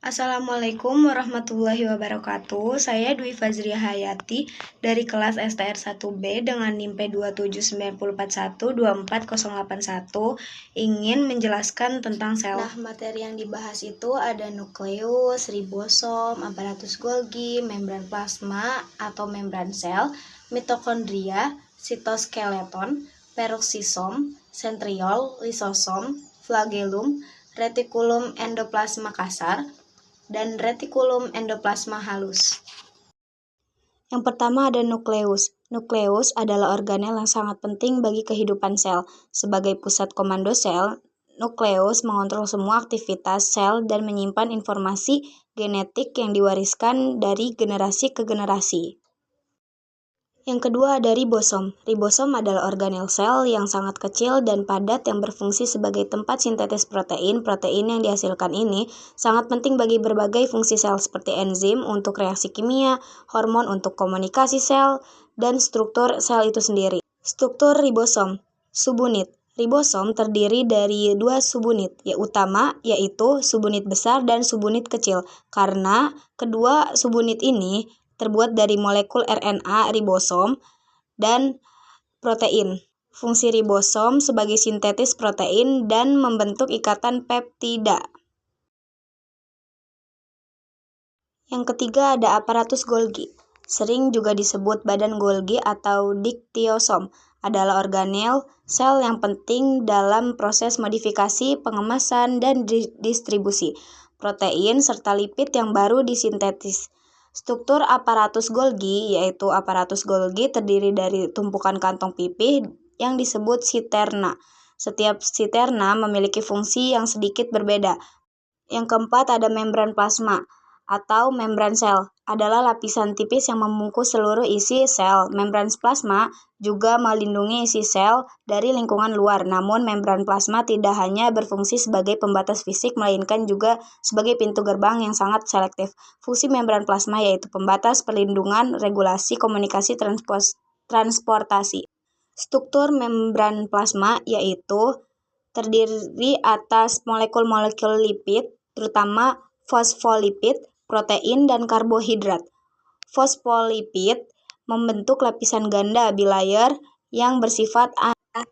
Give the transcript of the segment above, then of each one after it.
Assalamualaikum warahmatullahi wabarakatuh. Saya Dwi Fazria Hayati dari kelas STR 1B dengan NIM P27941248081 ingin menjelaskan tentang sel. Nah, materi yang dibahas itu ada nukleus, ribosom, aparatus Golgi, membran plasma atau membran sel, mitokondria, sitoskeleton, peroksisom, sentriol, lisosom, flagellum, retikulum endoplasma kasar, dan retikulum endoplasma halus. Yang pertama ada nukleus. Nukleus adalah organel yang sangat penting bagi kehidupan sel. Sebagai pusat komando sel, nukleus mengontrol semua aktivitas sel dan menyimpan informasi genetik yang diwariskan dari generasi ke generasi. Yang kedua ada ribosom. Ribosom adalah organel sel yang sangat kecil dan padat yang berfungsi sebagai tempat sintetis protein. Protein yang dihasilkan ini sangat penting bagi berbagai fungsi sel seperti enzim untuk reaksi kimia, hormon untuk komunikasi sel, dan struktur sel itu sendiri. Struktur ribosom. Subunit. Ribosom terdiri dari dua subunit, yaitu subunit besar dan subunit kecil. Karena kedua subunit ini terbuat dari molekul RNA ribosom dan protein. Fungsi ribosom sebagai sintetis protein dan membentuk ikatan peptida. Yang ketiga ada aparatus Golgi. Sering juga disebut badan Golgi atau diktiosom. Adalah organel sel yang penting dalam proses modifikasi, pengemasan, dan distribusi protein serta lipid yang baru disintetis. Struktur aparatus Golgi, yaitu aparatus Golgi terdiri dari tumpukan kantong pipih yang disebut siterna. Setiap siterna memiliki fungsi yang sedikit berbeda. Yang keempat ada membran plasma atau membran sel, adalah lapisan tipis yang membungkus seluruh isi sel. Membran plasma juga melindungi isi sel dari lingkungan luar. Namun membran plasma tidak hanya berfungsi sebagai pembatas fisik, melainkan juga sebagai pintu gerbang yang sangat selektif. Fungsi membran plasma yaitu pembatas, perlindungan, regulasi, komunikasi, transportasi. Struktur membran plasma yaitu terdiri atas molekul-molekul lipid, terutama fosfolipid, protein, dan karbohidrat. Fosfolipid membentuk lapisan ganda bilayer yang bersifat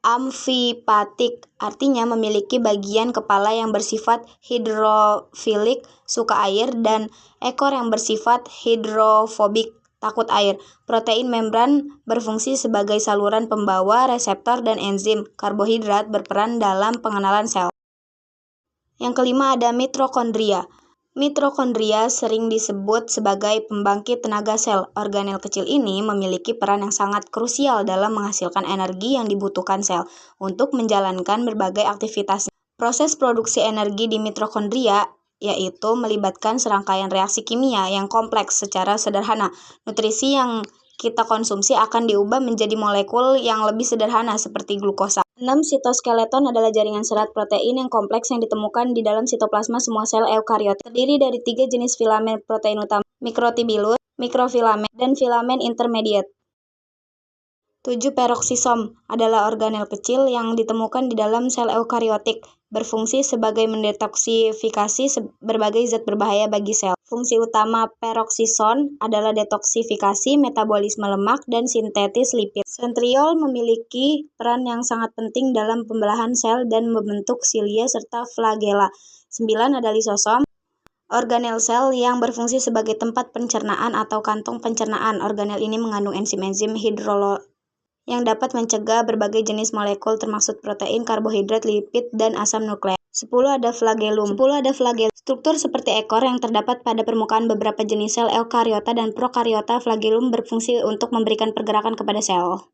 amfipatik, artinya memiliki bagian kepala yang bersifat hidrofilik, suka air, dan ekor yang bersifat hidrofobik, takut air. Protein membran berfungsi sebagai saluran pembawa reseptor dan enzim. Karbohidrat berperan dalam pengenalan sel. Yang kelima ada mitokondria. Mitokondria sering disebut sebagai pembangkit tenaga sel. Organel kecil ini memiliki peran yang sangat krusial dalam menghasilkan energi yang dibutuhkan sel untuk menjalankan berbagai aktivitasnya. Proses produksi energi di mitokondria yaitu melibatkan serangkaian reaksi kimia yang kompleks. Secara sederhana, nutrisi yang kita konsumsi akan diubah menjadi molekul yang lebih sederhana seperti glukosa. 6. Sitoskeleton adalah jaringan serat protein yang kompleks yang ditemukan di dalam sitoplasma semua sel eukariot. Terdiri dari 3 jenis filamen protein utama, mikrotubulus, mikrofilamen, dan filamen intermediate. 7. Peroksisom adalah organel kecil yang ditemukan di dalam sel eukariotik, berfungsi sebagai mendetoksifikasi berbagai zat berbahaya bagi sel. Fungsi utama peroksison adalah detoksifikasi, metabolisme lemak, dan sintetis lipid. Sentriol memiliki peran yang sangat penting dalam pembelahan sel dan membentuk silia serta flagela. 9. Ada lisosom. Organel sel yang berfungsi sebagai tempat pencernaan atau kantong pencernaan. Organel ini mengandung enzim-enzim hidrolol yang dapat mencegah berbagai jenis molekul termasuk protein, karbohidrat, lipid, dan asam nukleat. 10. Ada flagellum. Struktur seperti ekor yang terdapat pada permukaan beberapa jenis sel eukariota dan prokariota. Flagellum berfungsi untuk memberikan pergerakan kepada sel.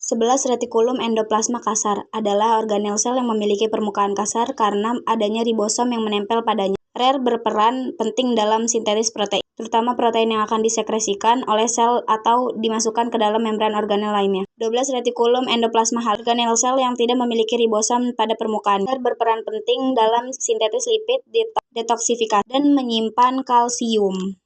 11. Retikulum endoplasma kasar adalah organel sel yang memiliki permukaan kasar karena adanya ribosom yang menempel padanya. Rare berperan penting dalam sintetis protein, terutama protein yang akan disekresikan oleh sel atau dimasukkan ke dalam membran organel lainnya. 12. Retikulum endoplasma halus, organel sel yang tidak memiliki ribosom pada permukaan. Rare berperan penting dalam sintetis lipid, detoksifikasi, dan menyimpan kalsium.